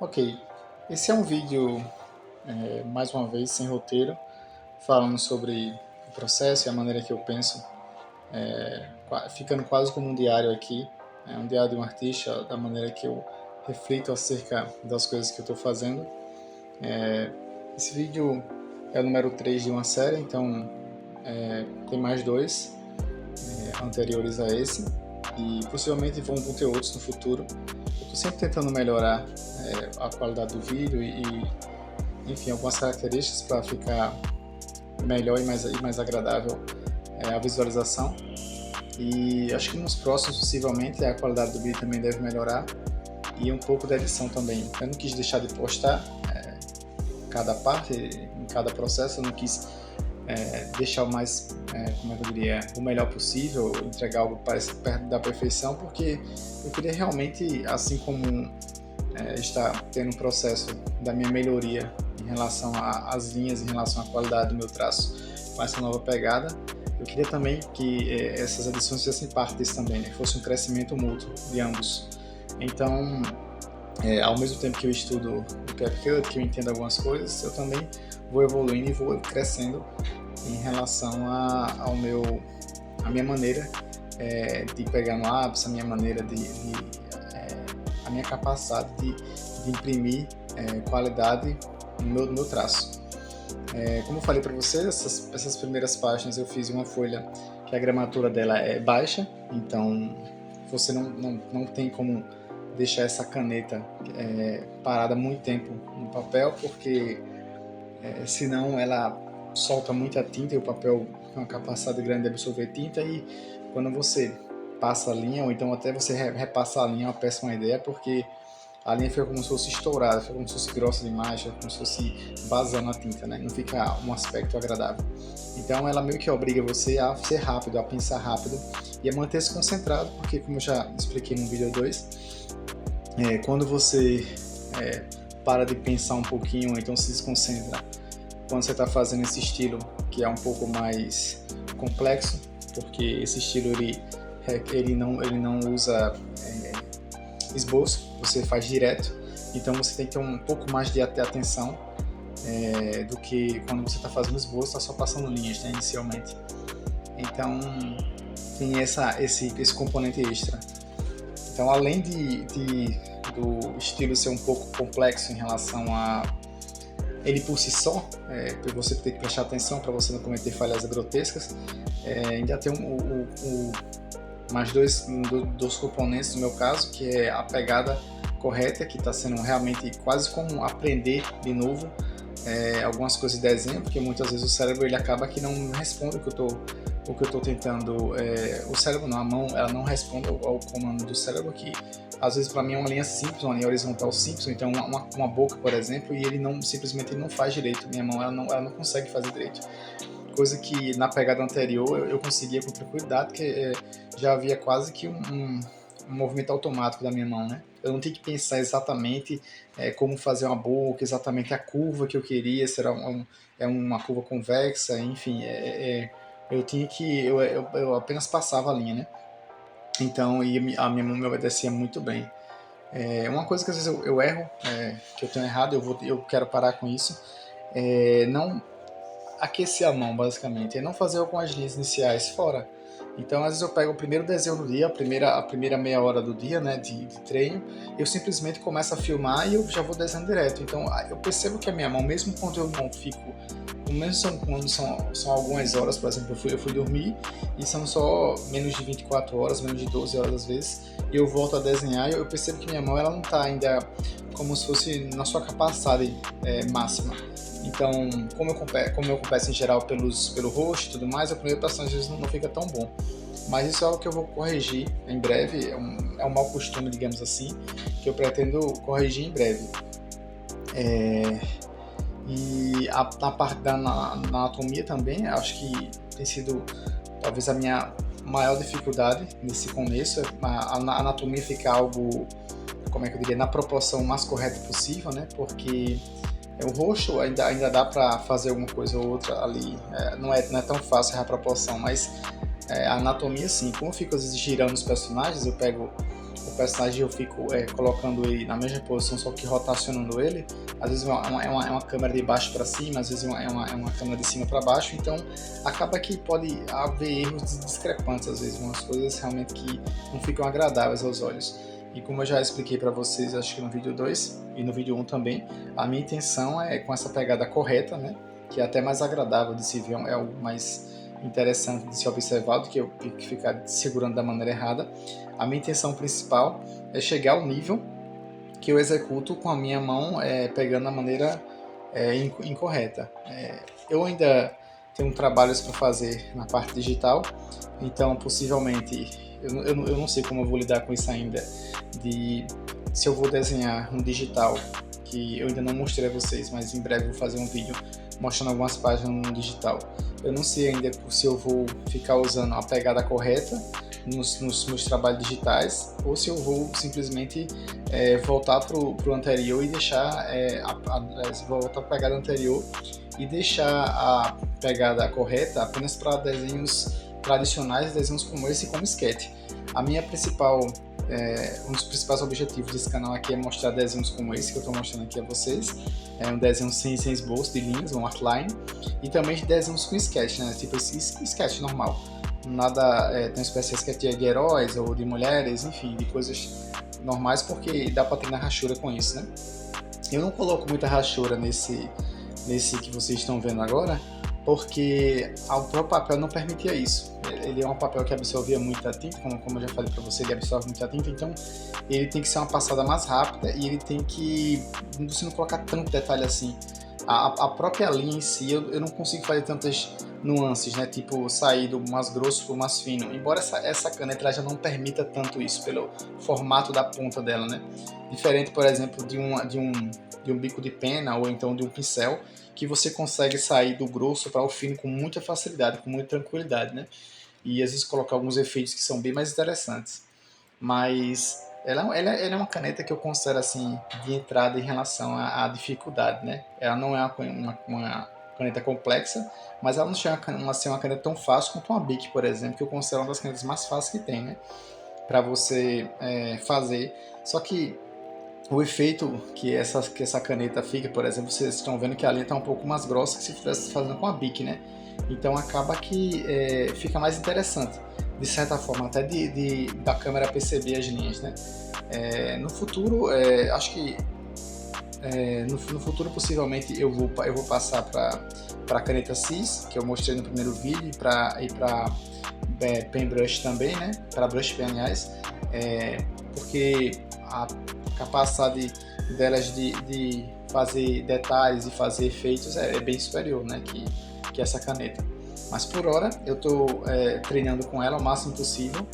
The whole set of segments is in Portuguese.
Ok, esse é um vídeo, mais uma vez, sem roteiro, falando sobre o processo e a maneira que eu penso, ficando quase como um diário aqui, um diário de um artista, da maneira que eu reflito acerca das coisas que eu estou fazendo. Esse vídeo é o número 3 de uma série, então tem mais dois anteriores a esse, e possivelmente vão ter outros no futuro. Eu estou sempre tentando melhorar a qualidade do vídeo enfim, algumas características para ficar melhor e mais agradável a visualização. E acho que nos próximos, possivelmente, a qualidade do vídeo também deve melhorar e um pouco da edição também. Eu não quis deixar de postar cada parte, em cada processo, eu não quis deixar o mais, como eu diria, o melhor possível, entregar algo perto da perfeição, porque eu queria realmente, assim como está tendo um processo da minha melhoria em relação às linhas, em relação à qualidade do meu traço com essa nova pegada, eu queria também que essas edições fizessem parte disso também, né? Que fosse um crescimento mútuo de ambos. Então, ao mesmo tempo que eu estudo o CapCut, que eu entendo algumas coisas, eu também vou evoluindo e vou crescendo em relação à minha maneira de pegar no lápis, a minha maneira a minha capacidade de imprimir qualidade no meu traço. Como eu falei para vocês, essas primeiras páginas eu fiz uma folha que a gramatura dela é baixa, então você não tem como deixar essa caneta parada muito tempo no papel, porque senão ela solta muita tinta e o papel tem uma capacidade grande de absorver tinta, e quando você passa a linha, ou então até você repassa a linha, é uma péssima ideia, porque a linha fica como se fosse estourada, fica como se fosse grossa demais, fica como se fosse vazando a tinta, né? Não fica um aspecto agradável. Então ela meio que obriga você a ser rápido, a pensar rápido e a manter-se concentrado, porque como eu já expliquei no vídeo 2, quando você para de pensar um pouquinho, então se desconcentra, quando você está fazendo esse estilo que é um pouco mais complexo, porque esse estilo ele não usa esboço, você faz direto, então você tem que ter um pouco mais de atenção do que quando você está fazendo esboço, está só passando linhas, né, inicialmente. Então tem esse componente extra. Então, além do estilo ser um pouco complexo em relação a ele por si só, você ter que prestar atenção para você não cometer falhas grotescas, ainda tem mais dois componentes no meu caso, que é a pegada correta, que está sendo realmente quase como aprender de novo algumas coisas de desenho, porque muitas vezes o cérebro ele acaba que não responde o que eu estou tentando, o cérebro não, a mão ela não responde ao comando do cérebro, que às vezes para mim é uma linha simples, uma linha horizontal simples, então uma boca, por exemplo, e ele simplesmente não faz direito, minha mão ela não consegue fazer direito. Coisa que na pegada anterior eu conseguia com tranquilidade, porque já havia quase que um movimento automático da minha mão, né? Eu não tinha que pensar exatamente como fazer uma boca, exatamente a curva que eu queria, se era uma curva convexa, enfim, eu apenas passava a linha, né? Então, e a minha mão me obedecia muito bem. Uma coisa que às vezes eu erro, que eu tenho errado, eu quero parar com isso, não aquecer a mão, basicamente, é não fazer algumas linhas iniciais fora. Então, às vezes eu pego o primeiro desenho do dia, a primeira meia hora do dia, né, de treino, eu simplesmente começo a filmar e eu já vou desenhando direto. Então, eu percebo que a minha mão, mesmo quando eu não fico, mesmo quando são algumas horas, por exemplo, eu fui dormir e são só menos de 24 horas, menos de 12 horas às vezes, e eu volto a desenhar e eu percebo que minha mão ela não está ainda como se fosse na sua capacidade máxima. Então, como eu começo em geral pelo rosto e tudo mais, a primeira passagem às vezes não fica tão bom. Mas isso é algo que eu vou corrigir em breve, é um mau costume, digamos assim, que eu pretendo corrigir em breve. E na parte da anatomia também, acho que tem sido talvez a minha maior dificuldade nesse começo, a anatomia ficar algo, como é que eu diria, na proporção mais correta possível, né? Porque o rosto ainda dá para fazer alguma coisa ou outra ali, não é tão fácil a proporção, mas a anatomia sim. Como eu fico às vezes girando os personagens, eu pego o personagem eu fico colocando ele na mesma posição, só que rotacionando ele. Às vezes é uma câmera de baixo para cima, às vezes é uma câmera de cima para baixo, então acaba que pode haver erros discrepantes, às vezes umas coisas realmente que não ficam agradáveis aos olhos. E como eu já expliquei para vocês, acho que no vídeo 2 e no vídeo 1 também, a minha intenção é com essa pegada correta, né, que é até mais agradável de se ver, é algo mais interessante de se observar do que eu ficar segurando da maneira errada. A minha intenção principal é chegar ao nível que eu executo com a minha mão pegando da maneira incorreta. Eu ainda tenho trabalhos para fazer na parte digital, então possivelmente eu não sei como eu vou lidar com isso ainda, se eu vou desenhar um digital, que eu ainda não mostrei a vocês, mas em breve eu vou fazer um vídeo mostrando algumas páginas no digital. Eu não sei ainda se eu vou ficar usando a pegada correta nos meus trabalhos digitais, ou se eu vou simplesmente voltar para o anterior e deixar voltar para a pegada anterior e deixar a pegada correta apenas para desenhos tradicionais, desenhos como esse, como sketch. A minha um dos principais objetivos desse canal aqui é mostrar desenhos como esse que eu estou mostrando aqui a vocês. É um desenho sem esboço de linhas, um outline, e também de desenhos com sketch, né? Tipo esse sketch normal. Nada tão especiais que é de heróis ou de mulheres, enfim, de coisas normais, porque dá para ter na rachura com isso, né? Eu não coloco muita rachura nesse que vocês estão vendo agora, porque o próprio papel não permitia isso. Ele é um papel que absorvia muita tinta, como eu já falei para você, ele absorve muita tinta, então ele tem que ser uma passada mais rápida e ele tem que você não colocar tanto detalhe assim. A própria linha em si, eu não consigo fazer tantas nuances, né? Tipo sair do mais grosso para o mais fino, embora essa caneta já não permita tanto isso pelo formato da ponta dela, né? Diferente, por exemplo, de um bico de pena ou então de um pincel, que você consegue sair do grosso para o fino com muita facilidade, com muita tranquilidade, né? E às vezes colocar alguns efeitos que são bem mais interessantes. Mas ela é uma caneta que eu considero assim de entrada em relação à dificuldade, né? Ela não é uma caneta complexa, mas ela não chega a ser uma caneta tão fácil quanto uma Bic, por exemplo, que eu considero uma das canetas mais fáceis que tem, né? Para você fazer. Só que o efeito que essa caneta fica, por exemplo, vocês estão vendo que a linha está um pouco mais grossa que se estivesse fazendo com a Bic, né? Então acaba que fica mais interessante, de certa forma, até da câmera perceber as linhas, né? No futuro, acho que no futuro possivelmente eu vou passar para a caneta CIS, que eu mostrei no primeiro vídeo, e para Pen Brush também, né? Para Brush Pen, aliás, porque a capacidade delas de fazer detalhes e fazer efeitos é bem superior, né, que essa caneta. Mas por hora eu estou treinando com ela o máximo possível,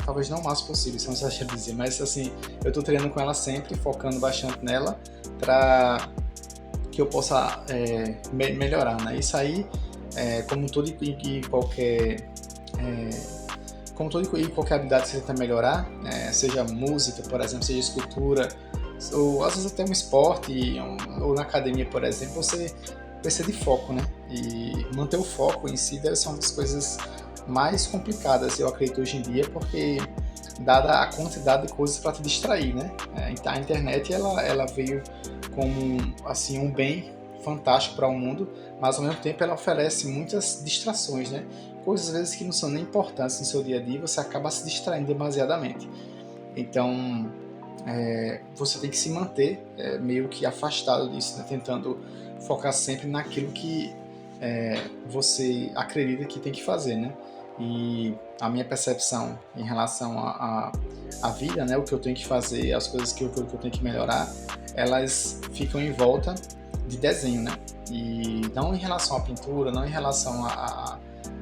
talvez não o máximo possível, isso não se acha dizer, mas assim, eu estou treinando com ela sempre, focando bastante nela para que eu possa melhorar, né? Isso aí, como todo e qualquer habilidade que você tenta melhorar, seja música, por exemplo, seja escultura, ou às vezes até um esporte, ou na academia, por exemplo, você precisa de foco, né? E manter o foco em si deve ser uma das coisas mais complicadas, eu acredito, hoje em dia, porque dada a quantidade de coisas para te distrair, né? A internet ela veio como assim um bem fantástico para o mundo, mas ao mesmo tempo ela oferece muitas distrações, né? Coisas às vezes que não são nem importantes no seu dia a dia, você acaba se distraindo demasiadamente. Então você tem que se manter meio que afastado disso, né? Tentando focar sempre naquilo que você acredita que tem que fazer, né? E a minha percepção em relação à vida, né? O que eu tenho que fazer, as coisas que eu tenho que melhorar, elas ficam em volta de desenho, né? E não em relação à pintura, não em relação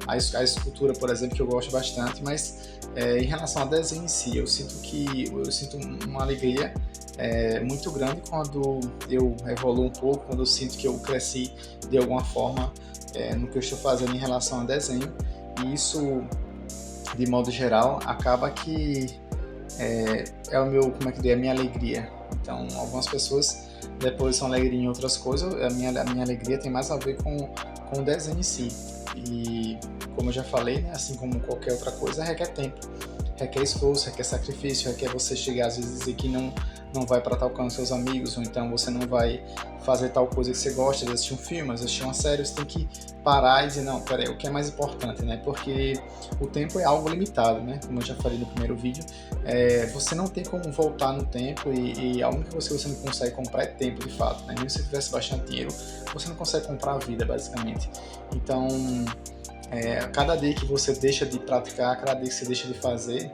a escultura, por exemplo, que eu gosto bastante, mas em relação a desenho em si, eu sinto uma alegria muito grande quando eu evoluo um pouco, quando eu sinto que eu cresci de alguma forma no que eu estou fazendo em relação a desenho, e isso, de modo geral, acaba que a minha alegria. Então, algumas pessoas depois são alegres em outras coisas, a minha alegria tem mais a ver com o desenho em si. E como eu já falei, né, assim como qualquer outra coisa, requer tempo. requer esforço, requer sacrifício, requer você chegar às vezes dizer que não vai para tal canto com seus amigos, ou então você não vai fazer tal coisa que você gosta, de assistir um filme, de assistir uma série, você tem que parar e dizer, não, peraí, o que é mais importante, né? Porque o tempo é algo limitado, né? Como eu já falei no primeiro vídeo, você não tem como voltar no tempo e a única coisa que você não consegue comprar é tempo, de fato, né? Mesmo se você tivesse bastante dinheiro, você não consegue comprar a vida, basicamente. Então, cada dia que você deixa de praticar, cada dia que você deixa de fazer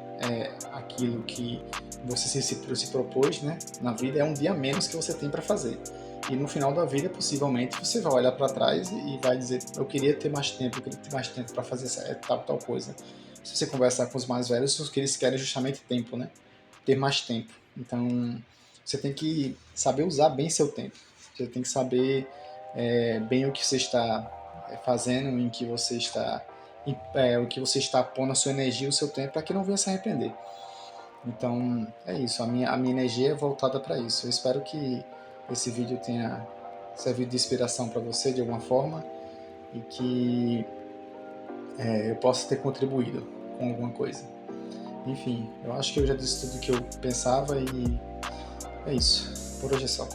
aquilo que você se propôs, né, na vida, é um dia a menos que você tem para fazer. E no final da vida, possivelmente, você vai olhar para trás e vai dizer, eu queria ter mais tempo, eu queria ter mais tempo para fazer tal coisa. Se você conversar com os mais velhos, o que eles querem é justamente tempo, né? Ter mais tempo. Então, você tem que saber usar bem seu tempo. Você tem que saber bem o que você está fazendo, em que você está, o que você está pondo a sua energia, o seu tempo, para que não venha se arrepender. Então, é isso. A minha energia é voltada para isso. Eu espero que esse vídeo tenha servido de inspiração para você de alguma forma e que eu possa ter contribuído com alguma coisa. Enfim, eu acho que eu já disse tudo o que eu pensava e é isso. Por hoje é só.